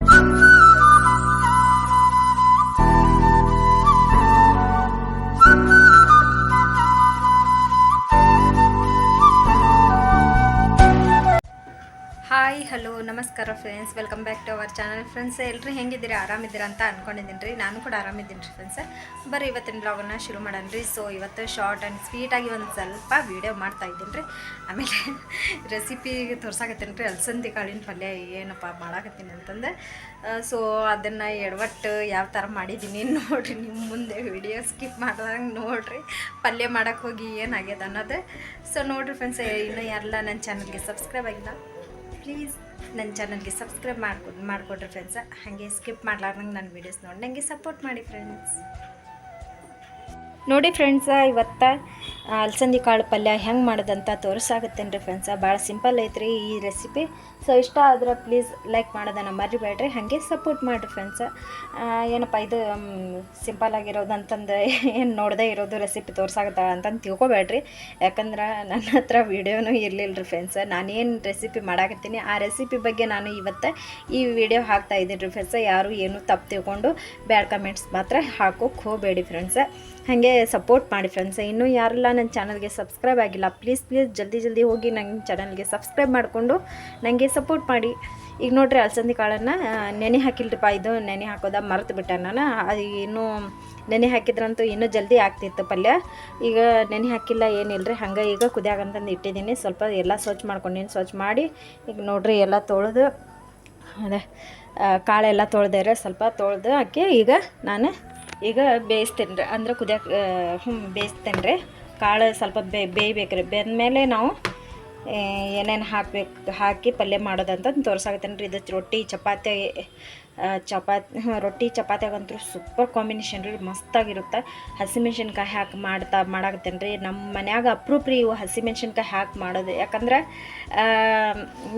Hi hello ನಮಸ್ಕಾರ friends, welcome back to our channel. Friends, ಎಲ್ಲರೂ ಹೆಂಗಿದ್ದೀರಾ? ಆರಾಮಿದ್ದೀರಾ ಅಂತ ಅಂದ್ಕೊಂಡಿದ್ದೀನಿ ರೀ. ನಾನು ಕೂಡ ಆರಾಮಿದ್ದೀನಿ ರೀ ಫ್ರೆಂಡ್ಸ್. ಬರ್ರಿ ಇವತ್ತಿನ ಬ್ಲಾಗನ್ನು ಶುರು ಮಾಡೋಣ ರೀ. ಸೊ ಇವತ್ತು ಶಾರ್ಟ್ ಆ್ಯಂಡ್ ಸ್ವೀಟಾಗಿ ಒಂದು ಸ್ವಲ್ಪ ವೀಡಿಯೋ ಮಾಡ್ತಾ ಇದ್ದೀನಿ ರೀ. ಆಮೇಲೆ ರೆಸಿಪಿ ತೋರ್ಸಾಕತ್ತೀನಿ ರೀ. ಅಲಸಂದಿ ಕಾಳಿನ ಪಲ್ಯ ಏನಪ್ಪ ಮಾಡಾಕತ್ತೀನಿ ಅಂತಂದು. ಸೊ ಅದನ್ನು ಎಡವಟ್ಟು ಯಾವ ಥರ ಮಾಡಿದ್ದೀನಿ ನೋಡಿರಿ. ನಿಮ್ಮ ಮುಂದೆ ವಿಡಿಯೋ ಸ್ಕಿಪ್ ಮಾಡ್ದಂಗೆ ನೋಡಿರಿ, ಪಲ್ಯ ಮಾಡೋಕ್ಕೆ ಹೋಗಿ ಏನಾಗ್ಯದ ಅನ್ನೋದು. ಸೊ ನೋಡಿರಿ ಫ್ರೆಂಡ್ಸ್, ಇನ್ನೂ ಯಾರೆಲ್ಲ ನನ್ನ ಚಾನಲ್ಗೆ ಸಬ್ಸ್ಕ್ರೈಬ್ ಆಗಿಲ್ಲ, ಪ್ಲೀಸ್ ನನ್ನ ಚಾನಲ್ಗೆ ಸಬ್ಸ್ಕ್ರೈಬ್ ಮಾಡಿಕೊಡ್ರಿ ಫ್ರೆಂಡ್ಸ. ಹಾಗೆ ಸ್ಕಿಪ್ ಮಾಡ್ಲಾರ್ದಂಗೆ ನನ್ನ ವೀಡಿಯೋಸ್ ನೋಡಿ ನನಗೆ ಸಪೋರ್ಟ್ ಮಾಡಿ ಫ್ರೆಂಡ್ಸ್. ನೋಡಿ ಫ್ರೆಂಡ್ಸ, ಇವತ್ತು ಅಲಸಂದಿ ಕಾಳು ಪಲ್ಯ ಹೆಂಗೆ ಮಾಡೋದಂತ ತೋರಿಸಾಕತ್ತೇನೆ ರೀ ಫ್ರೆಂಡ್ಸ. ಭಾಳ ಸಿಂಪಲ್ ಐತ್ರಿ ಈ ರೆಸಿಪಿ. ಸೊ ಇಷ್ಟ ಆದ್ರೆ ಪ್ಲೀಸ್ ಲೈಕ್ ಮಾಡೋದನ್ನು ಮರಿಬೇಡ್ರಿ, ಹಾಗೆ ಸಪೋರ್ಟ್ ಮಾಡಿರಿ ಫ್ರೆಂಡ್ಸ. ಏನಪ್ಪ ಇದು ಸಿಂಪಲ್ ಆಗಿರೋದು ಅಂತಂದು ಏನು ನೋಡದೇ ಇರೋದು ರೆಸಿಪಿ ತೋರ್ಸಾಕತ್ತ ಅಂತಂದು ತಿಳ್ಕೊಬೇಡ್ರಿ. ಯಾಕಂದ್ರೆ ನನ್ನ ಹತ್ರ ವೀಡಿಯೋನೂ ಇರಲಿಲ್ಲ ರೀ ಫ್ರೆಂಡ್ಸ. ನಾನೇನು ರೆಸಿಪಿ ಮಾಡಾಕತ್ತೀನಿ ಆ ರೆಸಿಪಿ ಬಗ್ಗೆ ನಾನು ಇವತ್ತು ಈ ವಿಡಿಯೋ ಹಾಕ್ತಾ ಇದ್ದೀನಿ ರೀ ಫ್ರೆಂಡ್ಸ. ಯಾರು ಏನು ತಪ್ಪು ತಿಳ್ಕೊಂಡು ಬ್ಯಾಡ್ ಕಮೆಂಟ್ಸ್ ಮಾತ್ರ ಹಾಕೋಕ್ಕೆ ಹೋಗಬೇಡಿ ಫ್ರೆಂಡ್ಸ. ಹಾಗೆ ಸಪೋರ್ಟ್ ಮಾಡಿ ಫ್ರೆಂಡ್ಸ್. ಇನ್ನೂ ಯಾರೆಲ್ಲ ನನ್ನ ಚಾನಲ್ಗೆ ಸಬ್ಸ್ಕ್ರೈಬ್ ಆಗಿಲ್ಲ, ಪ್ಲೀಸ್ ಜಲ್ದಿ ಹೋಗಿ ನನ್ನ ಚಾನಲ್ಗೆ ಸಬ್ಸ್ಕ್ರೈಬ್ ಮಾಡಿಕೊಂಡು ನನಗೆ ಸಪೋರ್ಟ್ ಮಾಡಿ. ಈಗ ನೋಡಿರಿ, ಅಲಸಂದಿ ಕಾಳನ್ನು ನೆನೆ ಹಾಕಿಲ್ರಿಪ್ಪ. ಇದು ನೆನೆ ಹಾಕೋದ ಮರೆತು ಬಿಟ್ಟೆ ನಾನು. ಅದು ಇನ್ನೂ ನೆನೆ ಹಾಕಿದ್ರಂತೂ ಇನ್ನೂ ಜಲ್ದಿ ಆಗ್ತಿತ್ತು ಪಲ್ಯ. ಈಗ ನೆನೆ ಹಾಕಿಲ್ಲ ಏನಿಲ್ಲ ರೀ, ಹಂಗೆ ಈಗ ಕುದಿಯಾಗಂತಂದು ಇಟ್ಟಿದ್ದೀನಿ. ಸ್ವಲ್ಪ ಎಲ್ಲ ಸ್ವಚ್ಛ ಮಾಡ್ಕೊಂಡಿನಿ. ಸ್ವಚ್ಛ ಮಾಡಿ ಈಗ ನೋಡಿರಿ ಎಲ್ಲ ತೊಳೆದು, ಅದೇ ಕಾಳೆಲ್ಲ ತೊಳೆದೇರೆ ಸ್ವಲ್ಪ ತೊಳೆದು ಹಾಕಿ ಈಗ ನಾನು ಈಗ ಬೇಯಿಸ್ತೇನೆ ರೀ. ಅಂದ್ರೆ ಕುದಿಯೋಕೆ ಬೇಯಿಸ್ತೇನೆ ರೀ. ಕಾಳು ಸ್ವಲ್ಪ ಬೇಯಬೇಕು ರೀ. ಬೆಂದಮೇಲೆ ನಾವು ಏನೇನು ಹಾಕಿ ಪಲ್ಯ ಮಾಡೋದಂತ ತೋರ್ಸಾಕತ್ತೇನೆ ರೀ. ಇದು ರೊಟ್ಟಿ ಚಪಾತಿಯಾಗಂತೂ ಸೂಪರ್ ಕಾಂಬಿನೇಷನ್ ರೀ, ಮಸ್ತಾಗಿರುತ್ತೆ. ಹಸಿಮೆಣ್ಸಿನ್ಕಾಯಿ ಹಾಕಿ ಮಾಡಾಕತ್ತೇನೆ ರೀ. ನಮ್ಮ ಮನ್ಯಾಗ ಅಪ್ರೂಪ್ ರೀ ಇವು ಹಸಿಮೆಣ್ಸಿನ್ಕಾಯಿ ಹಾಕಿ ಮಾಡೋದು. ಯಾಕಂದ್ರೆ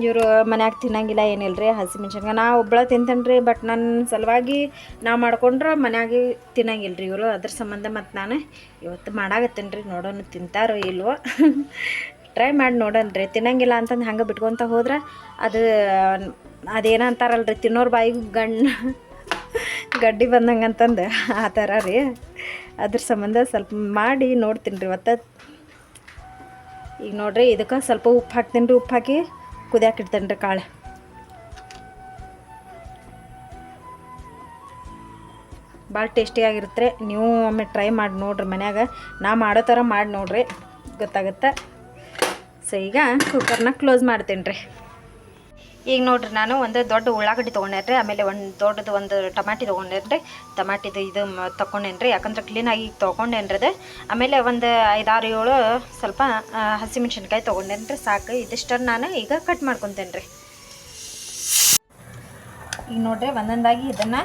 ಇವರು ಮನ್ಯಾಗ ತಿನ್ನಂಗಿಲ್ಲ ಏನಿಲ್ಲ ರೀ ಹಸಿಮೆಣ್ಸಿನ್ಕಾಯಿ. ನಾ ಒಬ್ಬಳ ತಿಂತೇನೆ ರೀ, ಬಟ್ ನನ್ನ ಸಲುವಾಗಿ ನಾ ಮಾಡ್ಕೊಂಡ್ರೆ ಮನ್ಯಾಗೆ ತಿನ್ನಂಗಿಲ್ಲ ರೀ ಇವರು. ಅದ್ರ ಸಂಬಂಧ ಮತ್ತು ನಾನು ಇವತ್ತು ಮಾಡಾಕತ್ತೇನೆ ರೀ. ನೋಡೋಣ ತಿಂತಾರೋ ಇಲ್ವೋ, ಟ್ರೈ ಮಾಡಿ ನೋಡೋಣ ರೀ. ತಿನ್ನಂಗಿಲ್ಲ ಅಂತಂದು ಹಂಗೆ ಬಿಟ್ಕೊತ ಹೋದ್ರೆ ಅದೇನೋ ಅಂತಾರಲ್ರಿ, ತಿನ್ನೋರು ಬಾಯಿಗೆ ಗಡ್ಡಿ ಬಂದಂಗೆ ಅಂತಂದು ಆ ಥರ ರೀ. ಅದ್ರ ಸಂಬಂಧ ಸ್ವಲ್ಪ ಮಾಡಿ ನೋಡ್ತೀನಿ ರೀ ಇವತ್ತು. ಈಗ ನೋಡಿರಿ, ಇದಕ್ಕೆ ಸ್ವಲ್ಪ ಉಪ್ಪು ಹಾಕ್ತೀನಿ ರೀ. ಉಪ್ಪು ಹಾಕಿ ಕುದಿಯಾಕಿಡ್ತೇನೆ ರೀ ಕಾಳು. ಭಾಳ ಟೇಸ್ಟಿಯಾಗಿರುತ್ತೆ. ನೀವು ಒಮ್ಮೆ ಟ್ರೈ ಮಾಡಿ ನೋಡಿರಿ ಮನ್ಯಾಗ. ನಾ ಮಾಡೋ ಥರ ಮಾಡಿ ನೋಡಿರಿ, ಗೊತ್ತಾಗುತ್ತೆ. ಸೊ ಈಗ ಕುಕ್ಕರ್ನ ಕ್ಲೋಸ್ ಮಾಡ್ತೀನಿ ರೀ. ಈಗ ನೋಡಿರಿ, ನಾನು ಒಂದು ದೊಡ್ಡ ಉಳ್ಳಾಗಡ್ಡಿ ತೊಗೊಂಡೇನೆ ರೀ. ಆಮೇಲೆ ಒಂದು ಟಮಾಟಿ ತೊಗೊಂಡೇನೆ ರೀ. ಟಮಾಟಿದು ಇದು ತೊಗೊಂಡೇನೆ ರೀ, ಯಾಕಂದ್ರೆ ಕ್ಲೀನಾಗಿ ತೊಗೊಂಡೇನೆ ರೀ ಅದು. ಆಮೇಲೆ ಒಂದು 5-6-7 ಸ್ವಲ್ಪ ಹಸಿಮೆಣ್ಸಿನ್ಕಾಯಿ ತೊಗೊಂಡೇನೆ ರೀ. ಸಾಕು, ಇದಿಷ್ಟನ್ನು ನಾನು ಈಗ ಕಟ್ ಮಾಡ್ಕೊತೇನೆ ರೀ. ಈಗ ನೋಡಿರಿ, ಒಂದೊಂದಾಗಿ ಇದನ್ನು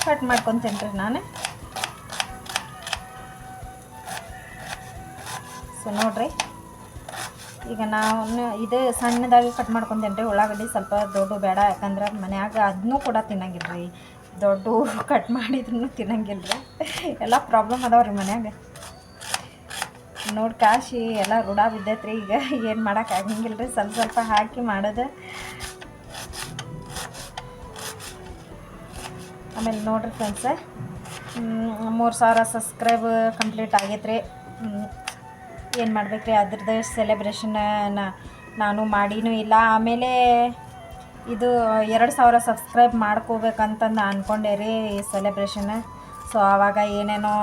ಕಟ್ ಮಾಡ್ಕೊತೇನೆ ರೀ ನಾನು. ಸೊ ನೋಡಿರಿ, ಈಗ ನಾವು ಇದು ಸಣ್ಣದಾಗಿ ಕಟ್ ಮಾಡ್ಕೊತೇನೆ ರೀ. ಉಳ್ಳಾಗಡ್ಡಿ ಸ್ವಲ್ಪ ದೊಡ್ಡ ಬೇಡ, ಯಾಕಂದ್ರೆ ಮನ್ಯಾಗ ಅದನ್ನೂ ಕೂಡ ತಿನ್ನಂಗಿಲ್ಲ ರೀ. ದೊಡ್ಡ ಕಟ್ ಮಾಡಿದ್ರೂ ತಿನ್ನಂಗಿಲ್ಲ ರೀ. ಎಲ್ಲ ಪ್ರಾಬ್ಲಮ್ ಅದಾವ ರೀ ಮನ್ಯಾಗ. ನೋಡಿ ಕಾಶಿ ಎಲ್ಲ ರೂಢ ಬಿದ್ದೈತೆ ರೀ. ಈಗ ಏನು ಮಾಡೋಕ್ಕಾಗಂಗಿಲ್ಲ ರೀ, ಸ್ವಲ್ಪ ಹಾಕಿ ಮಾಡೋದು. ಆಮೇಲೆ ನೋಡಿರಿ ಫ್ರೆಂಡ್ಸ, 3000 ಸಬ್ಸ್ಕ್ರೈಬ್ ಕಂಪ್ಲೀಟ್ ಆಗೈತೆ ರೀ. ಏನು ಮಾಡ್ಬೇಕು ರೀ, ಅದ್ರದ್ದು ಸೆಲೆಬ್ರೇಷನ್ ನಾನು ಮಾಡಿನೂ ಇಲ್ಲ. ಆಮೇಲೆ ಇದು 2000 ಸಬ್ಸ್ಕ್ರೈಬ್ ಮಾಡ್ಕೋಬೇಕಂತಂದು ಅಂದ್ಕೊಂಡೆ ರೀ ಈ ಸೆಲೆಬ್ರೇಷನ್. ಸೊ ಆವಾಗ ಏನೇನೋ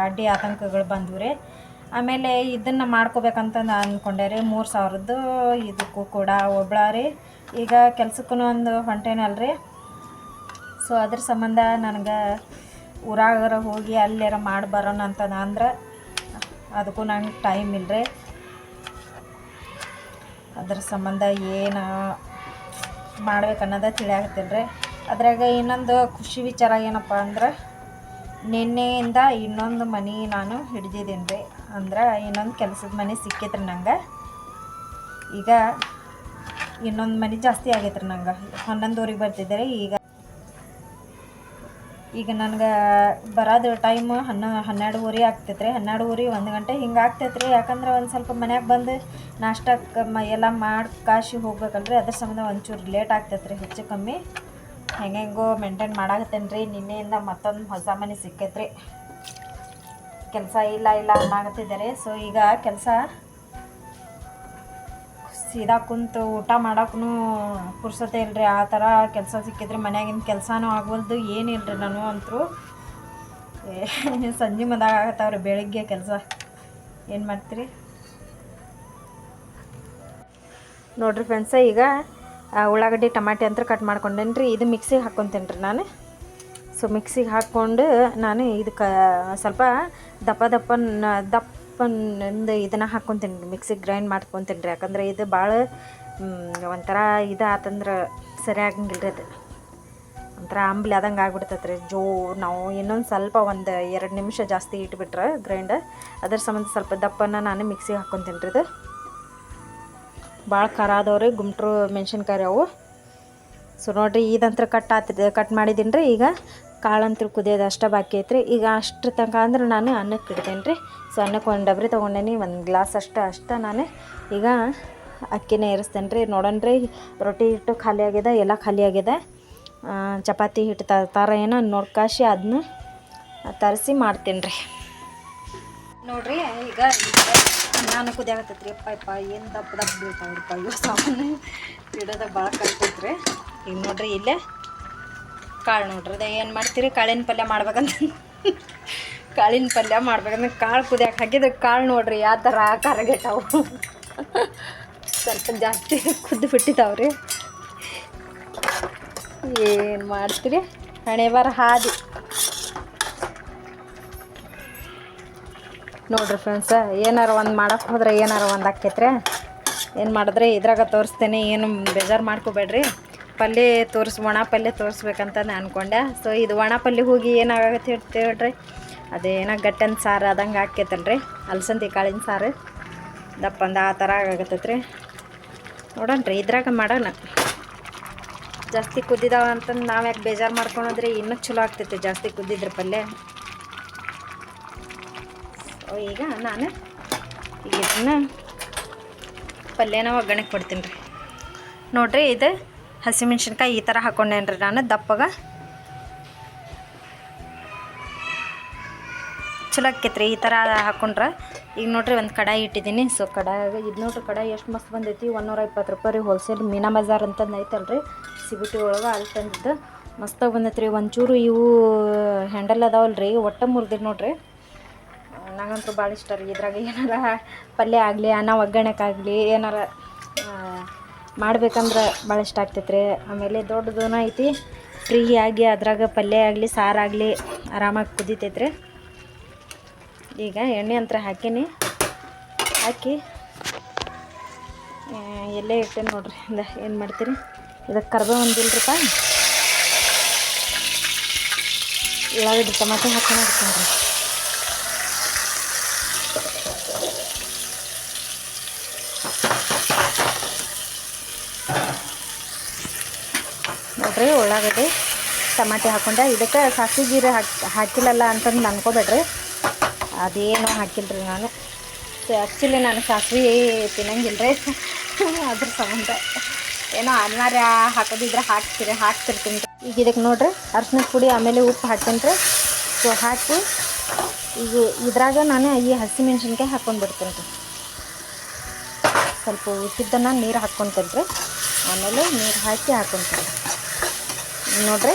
ಅಡ್ಡಿ ಆತಂಕಗಳು ಬಂದವು ರೀ. ಆಮೇಲೆ ಇದನ್ನು ಮಾಡ್ಕೋಬೇಕಂತಂದು ಅಂದ್ಕೊಂಡೆ ರೀ. 3000ದ್ದು ಇದಕ್ಕೂ ಕೂಡ ಒಬ್ಳ ರೀ. ಈಗ ಕೆಲ್ಸಕ್ಕೂ ಒಂದು ಹೊಂಟೇನಲ್ಲ ರೀ. ಸೊ ಅದ್ರ ಸಂಬಂಧ ನನಗೆ ಊರಾಗರ ಹೋಗಿ ಅಲ್ಲೇರ ಮಾಡಿ ಬರೋಣ ಅಂತದ ಅಂದ್ರೆ ಅದಕ್ಕೂ ನಂಗೆ ಟೈಮ್ ಇಲ್ಲ ರೀ. ಅದ್ರ ಸಂಬಂಧ ಏನು ಮಾಡ್ಬೇಕನ್ನೋದು ತಿಳಿಯಾಕತ್ತಿಲ್ಲ ರೀ. ಅದ್ರಾಗ ಇನ್ನೊಂದು ಖುಷಿ ವಿಚಾರ ಏನಪ್ಪ ಅಂದ್ರೆ, ನಿನ್ನೆಯಿಂದ ಇನ್ನೊಂದು ಮನೆ ನಾನು ಹಿಡ್ದಿದ್ದೀನಿ ರೀ. ಅಂದ್ರೆ ಇನ್ನೊಂದು ಕೆಲಸದ ಮನೆ ಸಿಕ್ಕೈತ್ರಿ ನಂಗೆ. ಈಗ ಇನ್ನೊಂದು ಮನೆ ಜಾಸ್ತಿ ಆಗೈತೆ ರೀ ನಂಗೆ. 11 ಊರಿಗೆ ಬರ್ತಿದ್ದೆ ರೀ. ಈಗ ನನಗೆ ಬರೋದು ಟೈಮ್ 12:30 ಆಗ್ತೈತೆ ರೀ. 12:30 1 ಗಂಟೆ ಹಿಂಗೆ ಆಗ್ತೈತೆ ರೀ. ಯಾಕಂದ್ರೆ ಒಂದು ಸ್ವಲ್ಪ ಮನ್ಯಾಗ ಬಂದು ನಾಷ್ಟಕ್ಕೆ ಎಲ್ಲ ಮಾಡಿ ಕಾಶಿ ಹೋಗ್ಬೇಕಲ್ರಿ. ಅದ್ರ ಸಂಬಂಧ ಒಂಚೂರು ಲೇಟ್ ಆಗ್ತೈತೆ ರೀ. ಹೆಚ್ಚು ಕಮ್ಮಿ ಹೆಂಗೆಂಗೋ ಮೇಂಟೈನ್ ಮಾಡಾಕತ್ತೇನೆ ರೀ. ನಿನ್ನೆಯಿಂದ ಮತ್ತೊಂದು ಹೊಸ ಮನೆ ಸಿಕ್ಕೈತೆ ರೀ. ಕೆಲಸ ಇಲ್ಲ ಅನ್ನಾಗತ್ತಿದ್ದಾರೆ. ಸೊ ಈಗ ಕೆಲಸ ಸೀದಾ ಕುಂತು ಊಟ ಮಾಡೋಕ್ಕೂ ಪುರ್ಸತೆ ಇಲ್ಲರಿ. ಆ ಥರ ಕೆಲಸ ಸಿಕ್ಕಿದ್ರೆ ಮನ್ಯಾಗಿನ ಕೆಲಸನೂ ಆಗ್ವಲ್ದು, ಏನಿಲ್ಲ ರೀ. ನಾನು ಅಂತರೂ ಸಂಜೆ ಮದಾಗ ಆಗತ್ತವ್ರಿ. ಬೆಳಿಗ್ಗೆ ಕೆಲಸ ಏನು ಮಾಡ್ತೀರಿ ನೋಡಿರಿ ಫ್ರೆಂಡ್ಸ. ಈಗ ಉಳ್ಳಾಗಡ್ಡಿ ಟಮಾಟೆ ಅಂತ ಕಟ್ ಮಾಡ್ಕೊಂಡೇನಿ ರೀ. ಇದು ಮಿಕ್ಸಿಗೆ ಹಾಕ್ಕೊತೀನಿ ರೀ ನಾನು. ಸೊ ಮಿಕ್ಸಿಗೆ ಹಾಕ್ಕೊಂಡು ನಾನು ಇದಕ್ಕೆ ಸ್ವಲ್ಪ ದಪ್ಪಂದು ಇದನ್ನು ಹಾಕ್ಕೊತೀನಿ ರೀ. ಮಿಕ್ಸಿಗೆ ಗ್ರೈಂಡ್ ಮಾಡ್ಕೊತೀನಿ ರೀ. ಯಾಕಂದ್ರೆ ಇದು ಭಾಳ ಒಂಥರ ಇದು ಆತಂದ್ರೆ ಸರಿ ಆಗಂಗಿಲ್ಲ ರೀ. ಅದು ಒಂಥರ ಅಂಬ್ಲಿ ಆದಂಗೆ ಆಗ್ಬಿಡ್ತೈತೆ ರೀ. ನಾವು ಇನ್ನೊಂದು ಸ್ವಲ್ಪ ಒಂದು 2 ನಿಮಿಷ ಜಾಸ್ತಿ ಇಟ್ಬಿಟ್ರೆ ಗ್ರೈಂಡ್, ಅದ್ರ ಸಂಬಂಧ ಸ್ವಲ್ಪ ದಪ್ಪನ್ನು ನಾನು ಮಿಕ್ಸಿಗೆ ಹಾಕ್ಕೊತೀನಿ ರೀ. ಇದು ಭಾಳ ಖಾರ ಆದವ್ರಿ, ಗುಂಟ್ರು ಮೆಣಸಿನ್ಕಾಯಿ ಅವು. ಸೊ ನೋಡಿರಿ, ಇದಂತ್ರ ಕಟ್ ಮಾಡಿದ್ದೀನಿ ರೀ. ಈಗ ಕಾಳಂತೂ ಕುದಿಯೋದು ಅಷ್ಟೇ ಬಾಕಿ ಐತ್ರಿ. ಈಗ ಅಷ್ಟು ತನಕ ಅಂದ್ರೆ ನಾನು ಅನ್ನಕ್ಕೆ ಇಡ್ತೇನೆ ರೀ. ಸೊ ಅನ್ನಕ್ಕೆ ಒಂದು ಡಬ್ರಿ ತೊಗೊಂಡೇನಿ, 1 ಗ್ಲಾಸ್ ಅಷ್ಟೇ ನಾನು ಈಗ ಅಕ್ಕಿನೇ ಏರಿಸ್ತೇನೆ ರೀ. ನೋಡೋಣ ರೀ, ರೊಟ್ಟಿ ಹಿಟ್ಟು ಖಾಲಿ ಆಗಿದೆ, ಎಲ್ಲ ಖಾಲಿ ಆಗಿದೆ. ಚಪಾತಿ ಹಿಟ್ಟು ತರ ಏನೋ ನೋಡ್ಕಾಶಿ ಅದನ್ನ ತರಿಸಿ ಮಾಡ್ತೀನಿ ರೀ. ನೋಡಿರಿ, ಈಗ ನಾನು ಕುದಿಯಾಗತ್ತೈತೆ ರೀ. ಅಪ್ಪ ಏನು ದಪ್ಪ ಬೀಳ್ತಾವ್ರಿಪ್ಪ ಇವು ಸಾಮಾನು ಇಡೋದಾಗ ಭಾಳ ಕಲ್ತೈತ್ರಿ. ಈಗ ನೋಡಿರಿ, ಇಲ್ಲೇ ಕಾಳು ನೋಡ್ರಿ. ಅದೇ ಏನು ಮಾಡ್ತೀರಿ, ಕಾಳಿನ ಪಲ್ಯ ಮಾಡ್ಬೇಕಂತ ಕಾಳಿನ ಪಲ್ಯ ಮಾಡ್ಬೇಕಂದ್ರೆ ಕಾಳು ಕುದಿಯಕ್ಕೆ ಹಾಕಿದ್ರೆ ಕಾಳು ನೋಡ್ರಿ ಯಾವ ಥರ ಕರಗೆಟ್ಟವು. ಸ್ವಲ್ಪ ಜಾಸ್ತಿ ಕುದ್ದು ಬಿಟ್ಟಿದ್ದಾವ್ರಿ. ಏನು ಮಾಡ್ತೀರಿ, ಹಣೆ ಬರ ಹಾದಿ ನೋಡ್ರಿ ಫ್ರೆಂಡ್ಸ. ಏನಾರು ಒಂದು ಮಾಡೋಕ್ಕೆ ಹೋದ್ರೆ ಏನಾರು ಒಂದು ಆಕೈತ್ರಿ. ಏನು ಮಾಡಿದ್ರೆ ಇದ್ರಾಗ ತೋರಿಸ್ತೇನೆ, ಏನು ಬೇಜಾರು ಮಾಡ್ಕೋಬೇಡ್ರಿ. ಪಲ್ಯ ಒಣ ಪಲ್ಯ ತೋರಿಸ್ಬೇಕಂತ ನಾನು ಅಂದ್ಕೊಂಡೆ. ಸೊ ಇದು ಒಣ ಪಲ್ಯ ಹೋಗಿ ಏನಾಗತ್ತೆ ಹೇಳ್ರಿ, ಅದೇನೋ ಗಟ್ಟನ ಸಾರು ಆದಂಗೆ ಆಕೈತಲ್ರಿ. ಅಲಸಂದಿ ಕಾಳಿನ ಸಾರು ದಪ್ಪಂದ ಆ ಥರ ಆಗತ್ತೈತೆ ರೀ. ನೋಡೋಣ ರೀ, ಇದ್ರಾಗ ಮಾಡೋಣ. ಜಾಸ್ತಿ ಕುದ್ದಿದಾವ ಅಂತಂದು ನಾವು ಯಾಕೆ ಬೇಜಾರು ಮಾಡ್ಕೊಳೋದ್ರಿ, ಇನ್ನೂ ಚಲೋ ಆಗ್ತೈತೆ ಜಾಸ್ತಿ ಕುದ್ದಿದ್ರೆ ಪಲ್ಯ. ಸೊ ಈಗ ನಾನು ಈಗ ಇದನ್ನು ಪಲ್ಯನ ಒಗ್ಗರಣೆಗೆ ಕೊಡ್ತೀನಿ ರೀ. ನೋಡಿರಿ, ಇದು ಹಸಿಮೆಣ್ಸಿನ್ಕಾಯಿ ಈ ಥರ ಹಾಕ್ಕೊಂಡೇನಿ ರೀ ನಾನು ದಪ್ಪಗೆ. ಚಲೋ ಆಕೈತೆ ರೀ ಈ ಥರ ಹಾಕ್ಕೊಂಡ್ರೆ. ಈಗ ನೋಡಿರಿ, ಒಂದು ಕಡಾಯಿ ಇಟ್ಟಿದ್ದೀನಿ. ಸೊ ಕಡಾಯಿಗೆ ಇದು ನೋಡಿರಿ, ಕಡಾಯಿ ಎಷ್ಟು ಮಸ್ತ್ ಬಂದೈತಿ. 120 ರೂಪಾಯಿ ರೀ. ಹೋಲ್ಸೇಲ್ ಮೀನಾ ಬಜಾರ್ ಅಂತಂದು ಐತಲ್ರಿ, ಸಿಬಿಟಿ ಒಳಗೆ ಅಲ್ಲಿ ತಂದಿದ್ದು ಮಸ್ತಾಗಿ ಬಂದೈತೆ ರೀ. ಒಂಚೂರು ಇವು ಹ್ಯಾಂಡಲ್ ಅದಾವಲ್ರಿ, ಒಟ್ಟು ಮುರಿದಿರಿ ನೋಡಿರಿ. ನಂಗಂತೂ ಭಾಳ ಇಷ್ಟ ರೀ. ಇದ್ರಾಗ ಏನಾರ ಪಲ್ಯ ಆಗಲಿ, ಅನ್ನ ಒಗ್ಗರಣೆಗಾಗಲಿ ಏನಾರ ಮಾಡ್ಬೇಕಂದ್ರೆ ಭಾಳ ಇಷ್ಟ ಆಗ್ತೈತೆ ರೀ. ಆಮೇಲೆ ದೊಡ್ಡದೂ ಐತಿ, ಫ್ರೀ ಆಗಿ ಅದ್ರಾಗ ಪಲ್ಯ ಆಗಲಿ ಸಾರಾಗಲಿ ಆರಾಮಾಗಿ ಕುದಿತೈತೆ ರೀ. ಈಗ ಎಣ್ಣೆ ಅಂತ ಹಾಕೀನಿ. ಹಾಕಿ ಎಲ್ಲೇ ಇಟ್ಟೇನೆ ನೋಡಿರಿ. ಏನು ಮಾಡ್ತೀರಿ, ಇದಕ್ಕೆ ಕರ್ಬೇವು ಒಂದಿಲ್ರಿಪ್ಪ, ಉಳ್ಳಾಗಡ್ಡಿ ಟಮಾಟೆ ಹಾಕೊಂಡು ಇಡ್ತೀನಿ ರೀ. ನೋಡಿರಿ, ಉಳ್ಳಾಗಡ್ಡಿ ಟಮಾಟೆ ಹಾಕ್ಕೊಂಡೆ. ಇದಕ್ಕೆ ಸಾಸಿವೆ ಜೀರೆ ಹಾಕಿಲ್ಲಲ್ಲ ಅಂತಂದು ಅನ್ಕೋಬೇಡ್ರಿ, ಅದೇನೋ ಹಾಕಿಲ್ರಿ ನಾನು. ಸೊ ಆ್ಯಕ್ಚುಲಿ ನಾನು ಸಾಸಿವೆ ತಿನ್ನಂಗಿಲ್ಲ ರೀ, ಅದ್ರ ಸಂಬಂಧ ಏನೋ ಅನಿವಾರ್ಯ ಹಾಕೋದಿದ್ರೆ ಹಾಕ್ತಿರ್ತೀನಿ ರೀ. ಈಗ ಇದಕ್ಕೆ ನೋಡಿರಿ, ಅರ್ಶಿನದ ಪುಡಿ ಆಮೇಲೆ ಉಪ್ಪು ಹಾಕ್ತೀನಿ ರೀ. ಸೊ ಹಾಕಿ ಈಗ ಇದ್ರಾಗ ನಾನು ಈ ಹಸಿಮೆಣ್ಸಿನ್ಕಾಯಿ ಹಾಕ್ಕೊಂಡ್ಬಿಡ್ತೀನಿ ರೀ. ಸ್ವಲ್ಪ ಉಕ್ಕಿದ್ದನ್ನು ನೀರು ಹಾಕ್ಕೊತೀನಿ ರೀ. ಆಮೇಲೆ ನೀರು ಹಾಕಿ ಹಾಕ್ಕೊತೀನಿ ನೋಡಿರಿ.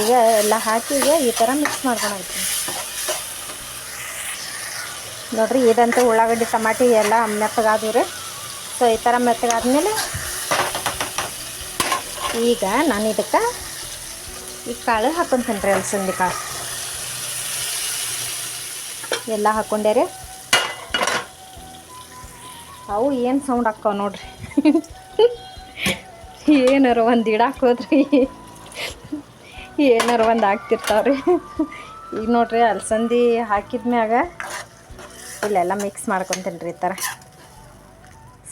ಈಗ ಎಲ್ಲ ಹಾಕಿ ಈಗ ಈ ಥರ ಮಿಕ್ಸ್ ಮಾಡ್ಕೊಂಡು ನೋಡಿರಿ. ಇದಂತೂ ಉಳ್ಳಾಗಡ್ಡಿ ಟಮಾಟಿ ಎಲ್ಲ ಮೆತ್ತಗಾದವು ರೀ. ಸೊ ಈ ಥರ ಮೆತ್ತಗಾದ್ಮೇಲೆ ಈಗ ನಾನು ಇದಕ್ಕೆ ಈ ಕಾಳು ಹಾಕ್ಕೊತೀನಿ ರೀ. ಅಲಸಂದಿ ಕಾಳು ಎಲ್ಲ ಹಾಕ್ಕೊಂಡೆ ರೀ. ಅವು ಏನು ಸೌಂಡ್ ಹಾಕ್ತಾವ ನೋಡ್ರಿ. ಏನಾರು ಒಂದು ಇಡಕ್ಕೆ ಹೋದ್ರಿ ಏನಾರು ಒಂದು ಆಗ್ತಿರ್ತಾವ್ರಿ. ಈಗ ನೋಡ್ರಿ, ಅಲಸಂದಿ ಹಾಕಿದ್ಮ್ಯಾಗ ಇಲ್ಲೆಲ್ಲ ಮಿಕ್ಸ್ ಮಾಡ್ಕೊತೀನಿ ರೀ. ಈ ಥರ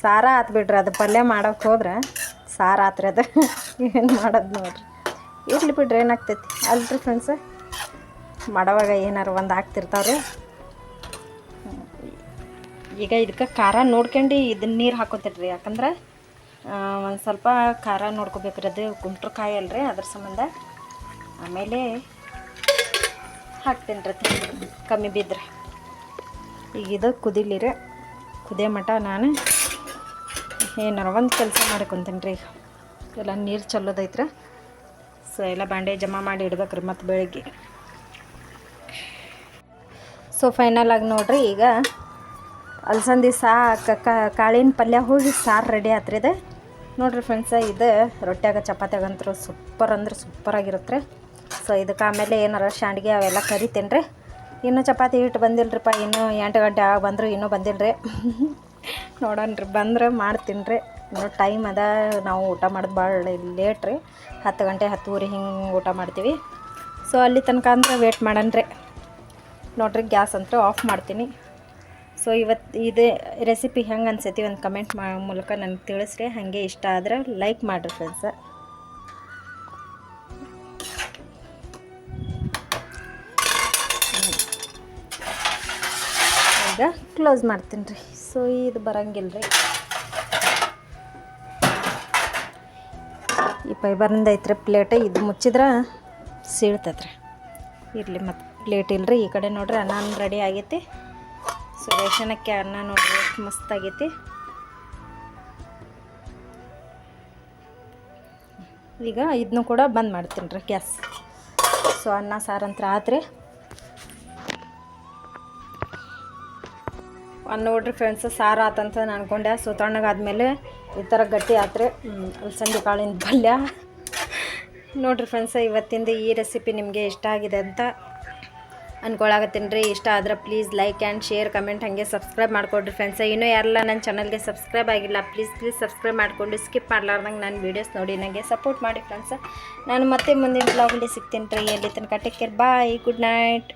ಸಾರ ಆತ್ಬಿಡ್ರಿ. ಅದು ಪಲ್ಯ ಮಾಡೋಕ್ಕೆ ಹೋದ್ರೆ ಸಾರು ಆತ್ರಿ. ಅದು ಏನು ಮಾಡೋದು ನೋಡ್ರಿ. ಇರ್ಲಿ ಬಿಡ್ರಿ, ಏನಾಗ್ತೈತಿ ಅಲ್ರಿ ಫ್ರೆಂಡ್ಸ. ಮಾಡೋವಾಗ ಏನಾರು ಒಂದು ಹಾಕ್ತಿರ್ತಾವ್ರಿ. ಈಗ ಇದಕ್ಕೆ ಖಾರ ನೋಡ್ಕೊಂಡು ಇದನ್ನ ನೀರು ಹಾಕೋತಿರ್ರಿ, ಯಾಕಂದ್ರೆ ಒಂದು ಸ್ವಲ್ಪ ಖಾರ ನೋಡ್ಕೋಬೇಕ್ರಿ, ಅದು ಗುಂಟ್ರು ಕಾಯಿ ಅಲ್ರಿ ಅದ್ರ ಸಂಬಂಧ. ಆಮೇಲೆ ಹಾಕ್ತೀನಿ ರೀ ಕಮ್ಮಿ ಬಿದ್ದರೆ. ಈಗ ಇದು ಕುದಿಲಿರಿ, ಕುದಿಯೋ ಮಟ ನಾನು ಏನಾರ ಒಂದು ಕೆಲಸ ಮಾಡ್ಕೊತೀನಿ ರೀ. ಈಗ ಎಲ್ಲ ನೀರು ಚಲ್ಲೋದೈತ್ರಿ, ಸೊ ಎಲ್ಲ ಬಾಂಡೆ ಜಮಾ ಮಾಡಿ ಇಡ್ಬೇಕ್ರಿ ಮತ್ತು ಬೆಳಗ್ಗೆ. ಸೊ ಫೈನಲ್ ಆಗಿ ನೋಡ್ರಿ, ಈಗ ಅಲಸಂದಿ ಕಾಳಿನ ಪಲ್ಯ ಹೋಗಿ ಸಾರು ರೆಡಿ ಆತ್ರಿ. ಇದು ನೋಡಿರಿ ಫ್ರೆಂಡ್ಸ, ಇದು ರೊಟ್ಯಾಗ ಚಪಾತಿಯಾಗಂತೂ ಸೂಪರ್ ಅಂದ್ರೆ ಸೂಪರಾಗಿರುತ್ತೆ. ಸೊ ಇದಕ್ಕೆ ಆಮೇಲೆ ಏನಾರ ಶಾಂಡ್ಗೆ ಅವೆಲ್ಲ ಕರಿತೀನಿ ರೀ. ಇನ್ನೂ ಚಪಾತಿ ಹಿಟ್ಟು ಬಂದಿಲ್ಲರಿಪ್ಪ, ಇನ್ನೂ 8 ಗಂಟೆ ಆಗಿ ಬಂದರೂ ಇನ್ನೂ ಬಂದಿಲ್ಲ ರೀ. ನೋಡೋಣ ರೀ, ಬಂದ್ರೆ ಮಾಡ್ತೀನಿ ರೀ. ಇನ್ನೂ ಟೈಮ್ ಅದ, ನಾವು ಊಟ ಮಾಡೋದು ಭಾಳ ಲೇಟ್ ರೀ, 10 ಗಂಟೆ 10:30 ಹಿಂಗೆ ಊಟ ಮಾಡ್ತೀವಿ. ಸೊ ಅಲ್ಲಿ ತನಕ ಅಂದ್ರೆ ವೇಟ್ ಮಾಡೋಣ ರೀ. ನೋಡಿರಿ, ಗ್ಯಾಸ್ ಅಂತೂ ಆಫ್ ಮಾಡ್ತೀನಿ. ಸೊ ಇವತ್ತು ಇದೇ ರೆಸಿಪಿ ಹೆಂಗೆ ಅನ್ಸೈತಿ ಒಂದು ಕಮೆಂಟ್ ಮೂಲಕ ನನಗೆ ತಿಳಿಸ್ರಿ. ಹಾಗೆ ಇಷ್ಟ ಆದ್ರೆ ಲೈಕ್ ಮಾಡಿರಿ ಫ್ರೆಂಡ್ಸ. ಈಗ ಕ್ಲೋಸ್ ಮಾಡ್ತೀನಿ ರೀ. ಸೊ ಇದು ಬರಂಗಿಲ್ಲ ರೀ, ಈ ಫೈಬರ್ನಿಂದ ಐತ್ರಿ ಪ್ಲೇಟ್, ಇದು ಮುಚ್ಚಿದ್ರೆ ಸೀಳ್ತೈತ್ರಿ. ಇರಲಿ, ಮತ್ತು ಪ್ಲೇಟ್ ಇಲ್ಲರಿ. ಈ ಕಡೆ ನೋಡ್ರಿ ಅನ್ನ ರೆಡಿ ಆಗೈತಿ. ಸೊ ರೇಷನಕ್ಕೆ ಅನ್ನ ನೋಡ್ರಿ ಎಷ್ಟು ಮಸ್ತಾಗೈತಿ. ಈಗ ಇದನ್ನು ಕೂಡ ಬಂದ್ ಮಾಡ್ತೀನಿ ರೀ ಗ್ಯಾಸ್. ಸೊ ಅನ್ನ ಸಾರಂತ್ರ ಆತ್ರಿ. ನೋಡ್ರಿ ಫ್ರೆಂಡ್ಸ್, ಸಾರು ಆತಂತ ನಾನು ಅನ್ಕೊಂಡೆ. ಸೊ ತಣ್ಣಗಾದ್ಮೇಲೆ ಈ ಥರ ಗಟ್ಟಿ ಆತ್ರಿ ಅಲಸಂದಿ ಕಾಳಿನ ಪಲ್ಯ. ನೋಡ್ರಿ ಫ್ರೆಂಡ್ಸ, ಇವತ್ತಿಂದ ಈ ರೆಸಿಪಿ ನಿಮಗೆ ಇಷ್ಟ ಆಗಿದೆ ಅಂತ ಅನ್ಕೊಳಕತ್ತೀನಿ ರೀ. ಇಷ್ಟ ಆದ್ರೆ please like and share, comment, ಹಾಗೆ ಸಬ್ಸ್ಕ್ರೈಬ್ ಮಾಡಿಕೊಡ್ರಿ ಫ್ರೆಂಡ್ಸ. ಇನ್ನೂ ಯಾರೆಲ್ಲ ನನ್ನ ಚಾನಲ್ಗೆ ಸಬ್ಸ್ಕ್ರೈಬ್ ಆಗಿಲ್ಲ, ಪ್ಲೀಸ್ ಸಬ್ಸ್ಕ್ರೈಬ್ ಮಾಡಿಕೊಂಡು ಸ್ಕಿಪ್ ಮಾಡ್ಲಾರ್ದಂಗೆ ನನ್ನ ವೀಡಿಯೋಸ್ ನೋಡಿ ನನಗೆ ಸಪೋರ್ಟ್ ಮಾಡಿ ಫ್ರೆಂಡ್ಸ. ನಾನು ಮತ್ತೆ ಮುಂದಿನ ಬ್ಲಾಗಲ್ಲಿ ಸಿಗ್ತೀನಿ ರೀ. ಎಲ್ಲಿ ತನಕ ಟೇಕ್ ಕೇರ್, ಬಾಯ್, ಗುಡ್ ನೈಟ್.